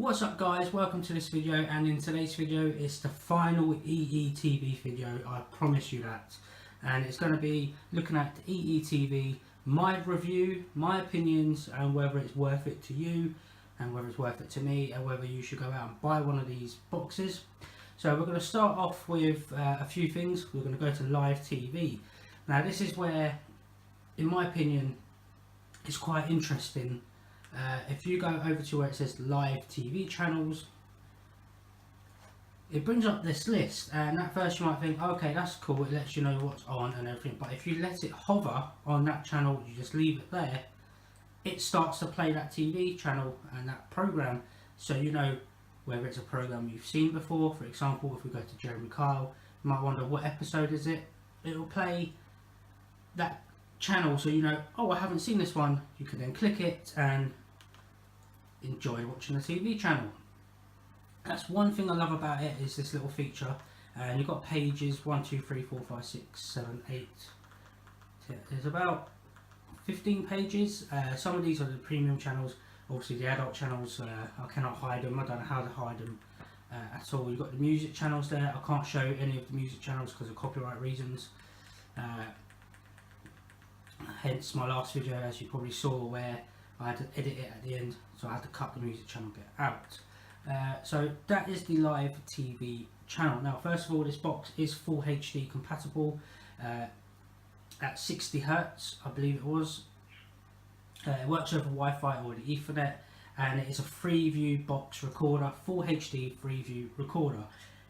What's up guys, welcome to this video, and in today's video it's the final Eetv video, I promise you that. And it's going to be looking at Eetv, my review, my opinions, and whether it's worth it to you and whether it's worth it to me, and whether you should go out and buy one of these boxes. So we're going to start off with a few things. We're going to go to live TV. Now this is where, in my opinion, it's quite interesting. If you go over to where it says live TV channels, it brings up this list, and at first you might think, okay, that's cool, it lets you know what's on and everything, but if you let it hover on that channel, you just leave it there, it starts to play that TV channel and that program, so you know whether it's a program you've seen before. For example, if we go to Jeremy Kyle, you might wonder what episode is it. It will play that channel, so you know, oh, I haven't seen this one. You can then click it and enjoy watching the TV channel. That's one thing I love about it, is this little feature. And you've got pages 1, 2, 3, 4, 5, 6, 7, 8. There's about 15 pages. Some of these are the premium channels. Obviously the adult channels, I cannot hide them. I don't know how to hide them at all. You've got the music channels there. I can't show any of the music channels because of copyright reasons. Hence my last video, as you probably saw, where I had to edit it at the end, so I had to cut the music channel bit out. So that is the live TV channel. Now first of all, this box is full HD compatible at 60 Hz, I believe it was. It works over Wi-Fi or the Ethernet, and it is a Freeview box recorder, full HD Freeview recorder.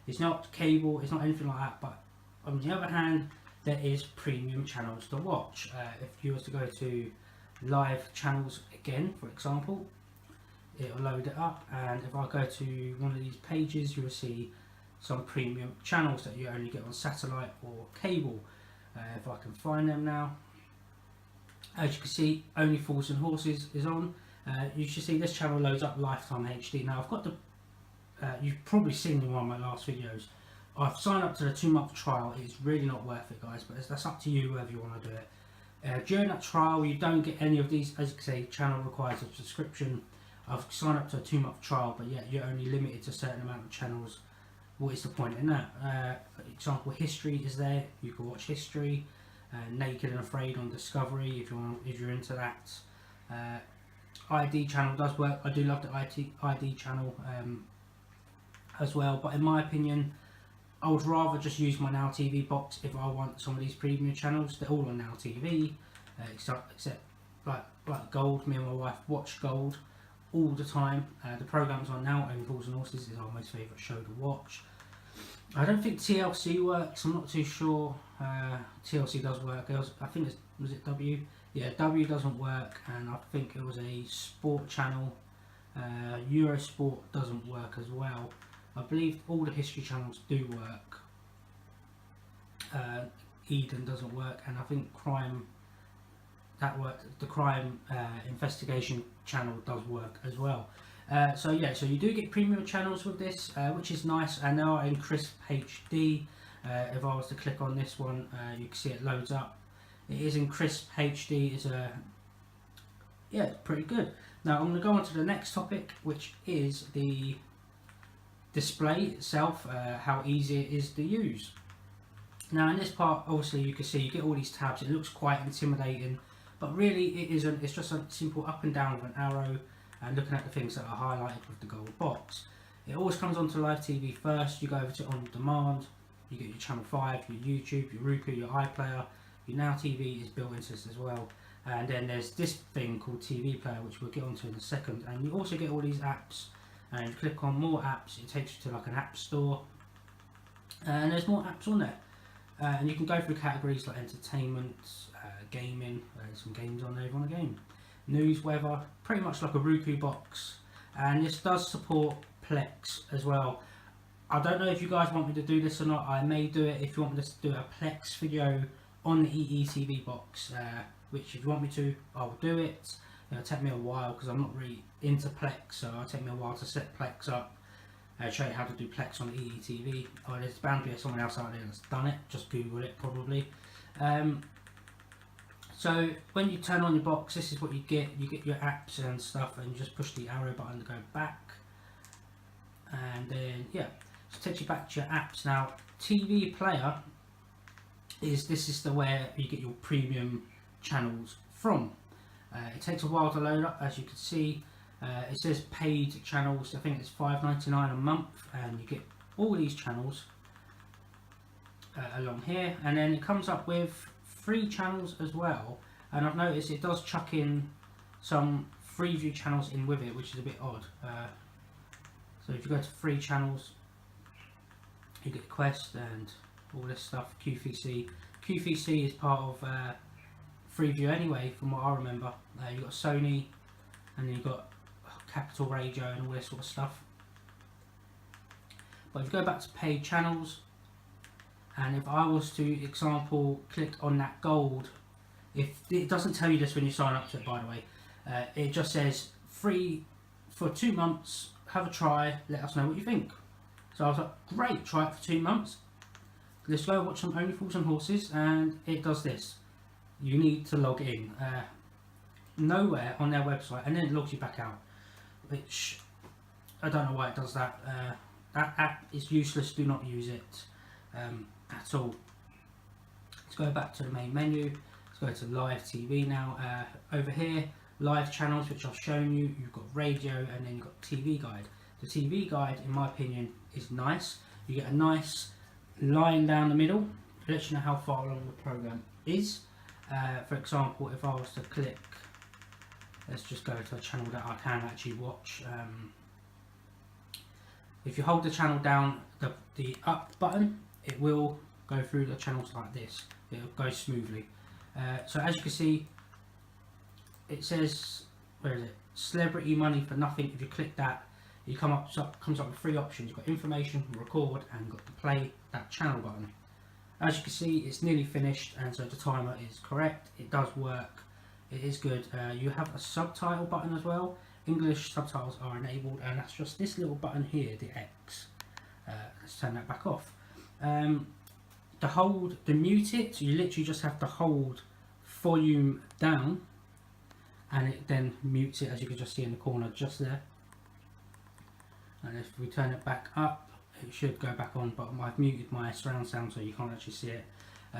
It's not cable, it's not anything like that, but on the other hand, there is premium channels to watch. If you was to go to live channels again, for example, it will load it up, and if I go to one of these pages, you will see some premium channels that you only get on satellite or cable. If I can find them now, as you can see, Only Fools and Horses is on. You should see this channel loads up Lifetime HD. Now I've got the, you've probably seen in one of my last videos, I've signed up to the 2-month trial. It's really not worth it guys, but that's up to you whether you want to do it. During that trial you don't get any of these. As you can see, channel requires a subscription. I've signed up to a 2-month trial, but yet you're only limited to a certain amount of channels. What is the point in that? For example, history is there. You can watch history. Naked and Afraid on Discovery if you're into that. ID channel does work. I do love the ID channel as well, but in my opinion, I would rather just use my Now TV box if I want some of these premium channels. They're all on Now TV, except like Gold. Me and my wife watch Gold all the time. The program's on Now. Only Fools and Horses is our most favourite show to watch. I don't think TLC works. I'm not too sure. TLC does work. I think was it W? Yeah, W doesn't work, and I think it was a sport channel. Eurosport doesn't work as well. I believe all the history channels do work. Eden doesn't work, and I think crime, that worked. The crime investigation channel does work as well. So yeah, so you do get premium channels with this, which is nice, and they are in crisp HD. If I was to click on this one, you can see it loads up. It is in crisp HD. It's yeah, it's pretty good. Now I'm going to go on to the next topic, which is the display itself, how easy it is to use. Now in this part, obviously you can see you get all these tabs. It looks quite intimidating, but really it isn't. It's just a simple up and down with an arrow, and looking at the things that are highlighted with the gold box. It always comes onto live TV first. You go over to on demand, you get your channel 5, your YouTube, your Roku, your iPlayer. Your Now TV is built into this as well, and then there's this thing called TV Player, which we'll get onto in a second. And you also get all these apps, and you click on more apps, it takes you to like an app store, and there's more apps on there. And you can go through categories like entertainment, gaming. There's some games on there if you want a game. News, weather, pretty much like a Roku box. And this does support Plex as well. I don't know if you guys want me to do this or not. I may do it if you want me to do a Plex video on the Eetv box, which if you want me to, I'll do it. It'll take me a while because I'm not really into Plex, so it'll take me a while to set Plex up. Show you how to do Plex on Eetv. Oh, there's bound to be someone else out there that's done it. Just Google it probably. So when you turn on your box, this is what you get. You get your apps and stuff, and you just push the arrow button to go back. and then yeah, so it takes you back to your apps. Now TV player this is the where you get your premium channels from. It takes a while to load up, as you can see. It says paid channels. I think it's $5.99 a month, and you get all these channels along here, and then it comes up with free channels as well. And I've noticed it does chuck in some free view channels in with it, which is a bit odd. So if you go to free channels, you get Quest and all this stuff. QVC is part of Freeview anyway, from what I remember. You've got Sony, and then you've got Capital Radio and all this sort of stuff. But if you go back to paid channels, and if I was to, example, click on that gold, if it doesn't tell you this when you sign up to it, by the way, it just says free for 2 months, have a try, let us know what you think. So I was like, great, try it for 2 months. Let's go watch some Only Fools and Horses, and it does this. You need to log in. Nowhere on their website, and then it logs you back out, which I don't know why it does that. That app is useless, do not use it at all. Let's go back to the main menu. Let's go to live TV now. Over here, live channels, which I've shown you. You've got radio, and then you've got TV guide. The TV guide, in my opinion, is nice. You get a nice line down the middle. It lets you know how far along the program is. For example, if I was to click, let's just go to a channel that I can actually watch. If you hold the channel down, the up button, it will go through the channels like this. It will go smoothly. So as you can see, it says, where is it? Celebrity money for nothing. If you click that, you comes up with 3 options. You've got information, record, and you've got the play that channel button. As you can see, it's nearly finished, and so the timer is correct. It does work. It is good. You have a subtitle button as well. English subtitles are enabled, and that's just this little button here, the X. Let's turn that back off. To mute it, you literally just have to hold volume down, and it then mutes it, as you can just see in the corner just there. And if we turn it back up, it should go back on, but I've muted my surround sound so you can't actually see it.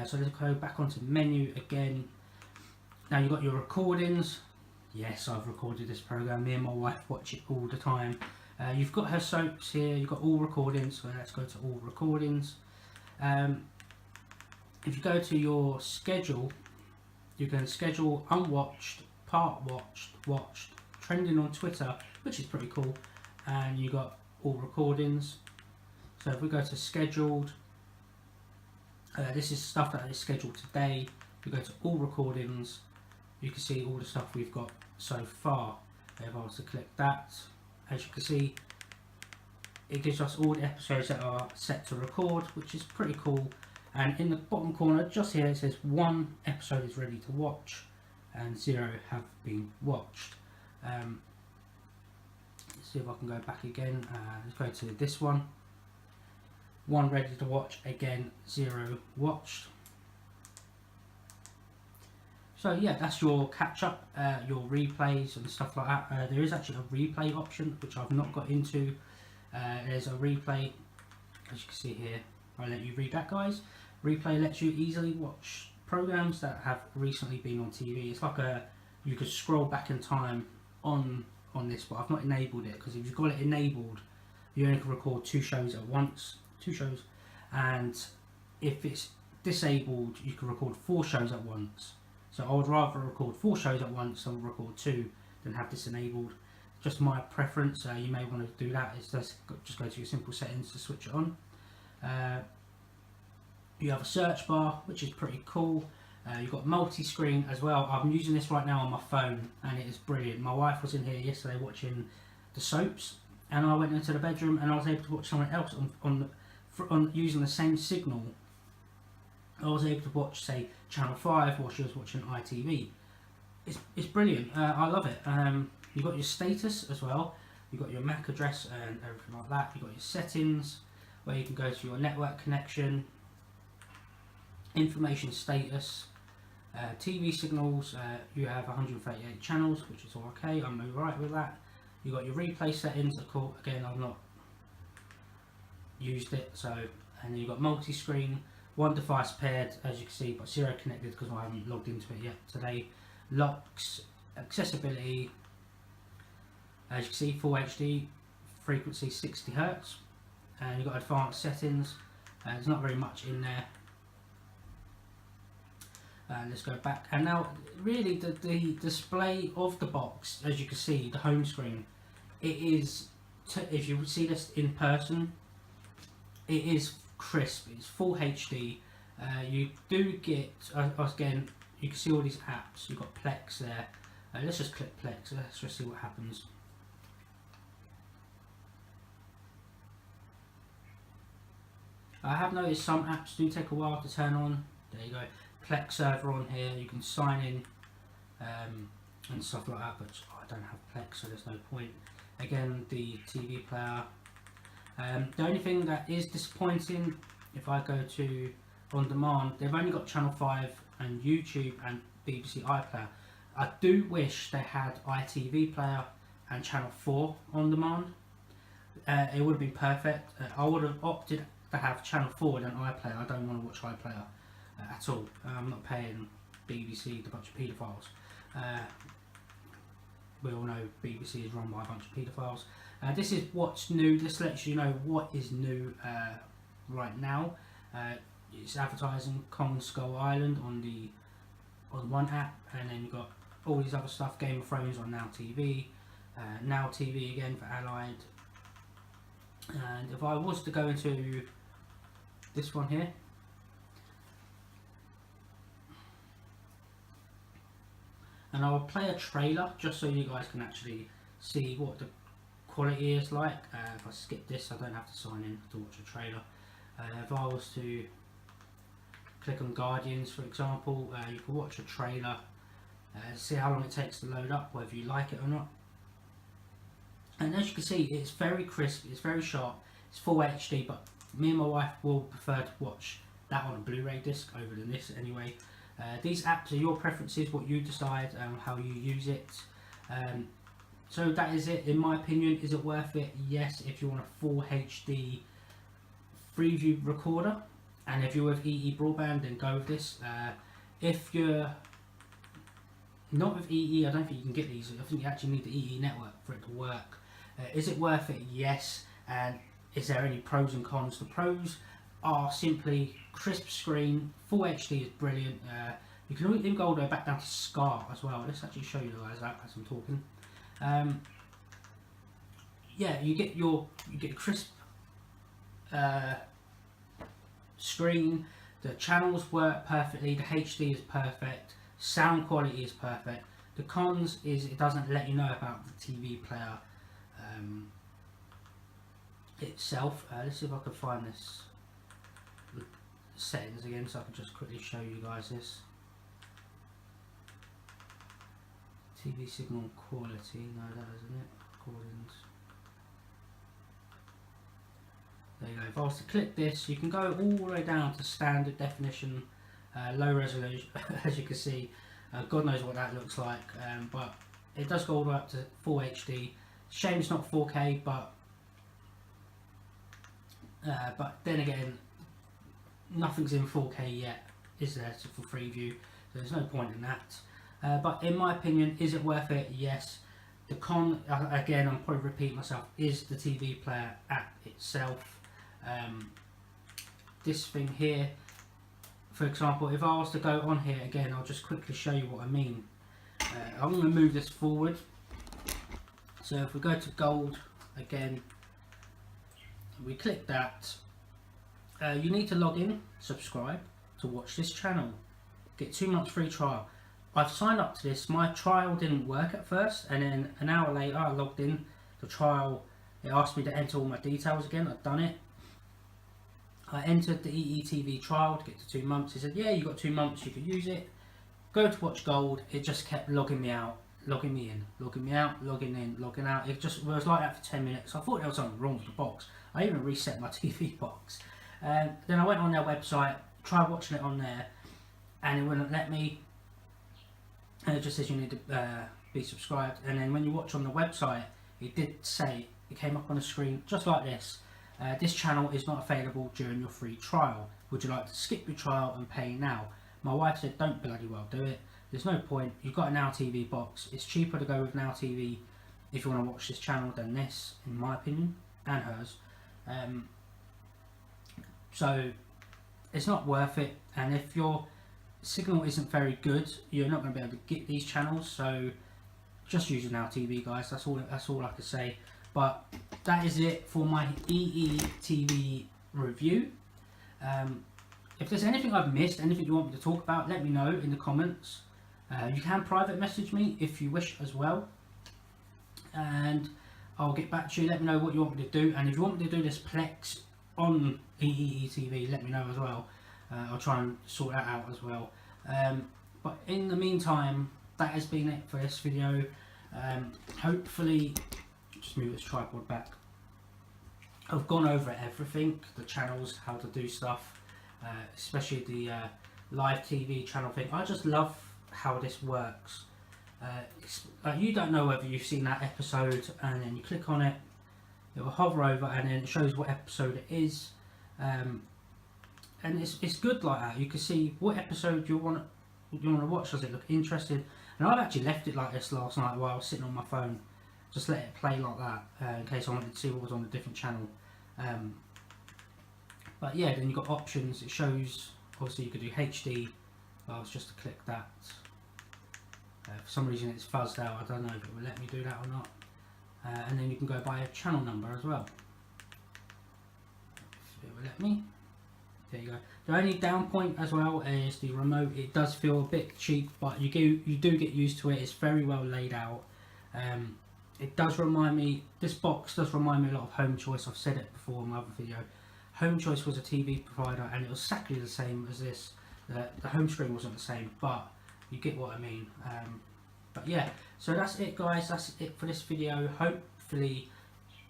So let's go back onto menu again. Now you've got your recordings. Yes, I've recorded this program. Me and my wife watch it all the time. You've got her soaps here. You've got all recordings. So let's go to all recordings. If you go to your schedule, you can schedule unwatched, part watched, watched, trending on Twitter, which is pretty cool. And you got all recordings. So if we go to scheduled, this is stuff that is scheduled today. We go to all recordings, you can see all the stuff we've got so far. If I was to click that, as you can see, it gives us all the episodes that are set to record, which is pretty cool. And in the bottom corner just here, it says 1 episode is ready to watch and 0 have been watched. Let's see if I can go back again. Let's go to this one. 1 ready to watch, again 0 watched. So yeah, that's your catch up, your replays and stuff like that. There is actually a replay option which I've not got into. There's a replay, as you can see here. I'll let you read that, guys. Replay lets you easily watch programs that have recently been on TV. It's like you could scroll back in time on this, but I've not enabled it, because if you've got it enabled, you only can record 2 shows at once. 2 shows, and if it's disabled, you can record 4 shows at once. So I would rather record 4 shows at once than record 2 than have this enabled. Just my preference. You may want to do that. Is just go to your simple settings to switch it on. You have a search bar, which is pretty cool. You've got multi-screen as well. I'm using this right now on my phone, and it is brilliant. My wife was in here yesterday watching the soaps, and I went into the bedroom and I was able to watch something else on using the same signal. I was able to watch, say, Channel 5 while she was watching ITV. It's brilliant. I love it. You've got your status as well. You've got your MAC address and everything like that. You've got your settings, where you can go to your network connection, information status, TV signals. You have 138 channels, which is all okay. I'm alright with that. You've got your replay settings. Of course, again, I've not used it. So, and then you've got multi-screen, one device paired, as you can see, but 0 connected because I haven't logged into it yet today. Locks, accessibility, as you can see, full HD, frequency 60 Hz, and you've got advanced settings. There's not very much in there. Let's go back, and now really the display of the box, as you can see, the home screen, it is, if you see this in person, it is crisp, it's full HD. You do get, again, you can see all these apps. You've got Plex there. Let's just click Plex, let's just see what happens. I have noticed some apps do take a while to turn on. There you go, Plex server on here, you can sign in and stuff like that, but I don't have Plex, so there's no point. Again, the TV player. The only thing that is disappointing, if I go to on demand, they've only got channel 5 and YouTube and BBC iPlayer. I do wish they had ITV player and channel 4 on demand. It would have been perfect. I would have opted to have channel 4 than iPlayer. I don't want to watch iPlayer at all. I'm not paying BBC to a bunch of paedophiles. We all know BBC is run by a bunch of paedophiles. This is what's new. This lets you know what is new right now. It's advertising Kong Skull Island on one app, and then you've got all these other stuff. Game of Thrones on Now TV, Now TV again for Allied. And if I was to go into this one here, and I will play a trailer just so you guys can actually see what the quality is like. If I skip this, I don't have to sign in to watch a trailer. If I was to click on Guardians, for example, you can watch a trailer, see how long it takes to load up, whether you like it or not. And as you can see, it's very crisp, it's very sharp, it's full HD, but me and my wife will prefer to watch that on a Blu-ray disc over than this anyway. These apps are your preferences, what you decide, how you use it. So that is it. In my opinion, is it worth it? Yes, if you want a full HD Freeview recorder, and if you're with EE broadband, then go with this. If you're not with EE, I don't think you can get these. I think you actually need the EE network for it to work. Is it worth it? Yes. And is there any pros and cons? The pros are simply crisp screen, full HD is brilliant. You can even go all the way back down to SCAR as well. Let's actually show you guys that as I'm talking. Yeah, you get a crisp screen. The channels work perfectly. The HD is perfect. Sound quality is perfect. The cons is it doesn't let you know about the TV player itself. Let's see if I can find this settings again, so I can just quickly show you guys this. TV signal quality, no that isn't it, recordings. There you go. If I was to click this, you can go all the way down to standard definition, low resolution, as you can see. God knows what that looks like, but it does go all the way up to full HD. Shame it's not 4K, but then again, nothing's in 4K yet, is there, for Freeview, so there's no point in that. But in my opinion, is it worth it? Yes. The con, again, I'm probably repeating myself, is the TV player app itself. This thing here, for example, if I was to go on here again, I'll just quickly show you what I mean. I'm going to move this forward. So if we go to gold again, we click that. You need to log in, subscribe to watch this channel, get 2 months free trial. I've signed up to this. My trial didn't work at first, and then an hour later I logged in. The trial, it asked me to enter all my details again. I've done it. I entered the Eetv trial to get to 2 months. It said, yeah, you've got 2 months, you can use it. Go to watch gold. It just kept logging me out, logging me in, logging me out, logging in, logging out. It was like that for 10 minutes. I thought there was something wrong with the box. I even reset my TV box. Then I went on their website, tried watching it on there, and it wouldn't let me. And it just says you need to be subscribed. And then when you watch on the website, it did say, it came up on the screen just like this. This channel is not available during your free trial. Would you like to skip your trial and pay now? My wife said don't bloody well do it. There's no point. You've got a Now TV box. It's cheaper to go with Now TV if you want to watch this channel than this, in my opinion, and hers. So it's not worth it, and if your signal isn't very good, you're not going to be able to get these channels. So just use your Now TV, guys. That's all I can say. But that is it for my Eetv review. If there's anything I've missed, anything you want me to talk about, let me know in the comments. You can private message me if you wish as well, and I'll get back to you. Let me know what you want me to do, and if you want me to do this Plex on Eetv, let me know as well. I'll try and sort that out as well. But in the meantime, that has been it for this video. Hopefully, just move this tripod back. I've gone over everything, the channels, how to do stuff, especially the live TV channel thing. I just love how this works. You don't know whether you've seen that episode, and then you click on it, it will hover over and then it shows what episode it is, and it's good like that. You can see what episode you want to watch. Does it look interesting? And I've actually left it like this last night while I was sitting on my phone, just let it play like that, in case I wanted to see what was on a different channel. But yeah, then you've got options. It shows, obviously you could do HD. Well, it's just to click that. For some reason it's fuzzed out, I don't know if it will let me do that or not. And then you can go by a channel number as well. If it will let me. There you go. The only down point as well is the remote. It does feel a bit cheap, but you do get used to it. It's very well laid out. It does remind me, this box does remind me a lot of Home Choice. I've said it before in my other video. Home Choice was a TV provider and it was exactly the same as this. The home screen wasn't the same, but you get what I mean. But yeah, so that's it, guys. That's it for this video. Hopefully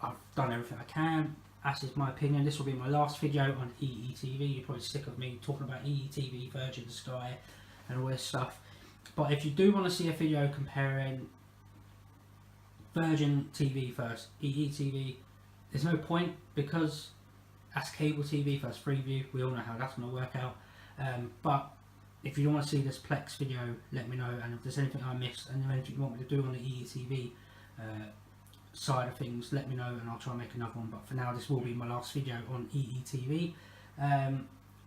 I've done everything I can. That is my opinion. This will be my last video on Eetv. You're probably sick of me talking about Eetv, Virgin Sky and all this stuff. But if you do want to see a video comparing Virgin TV versus Eetv, there's no point, because that's cable TV versus Freeview. We all know how that's going to work out. But if you want to see this Plex video, let me know, and if there's anything I missed and anything you want me to do on the Eetv side of things, let me know and I'll try and make another one. But for now, this will be my last video on Eetv.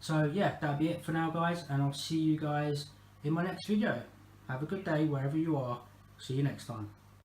So yeah, that'll be it for now, guys, and I'll see you guys in my next video. Have a good day wherever you are. See you next time.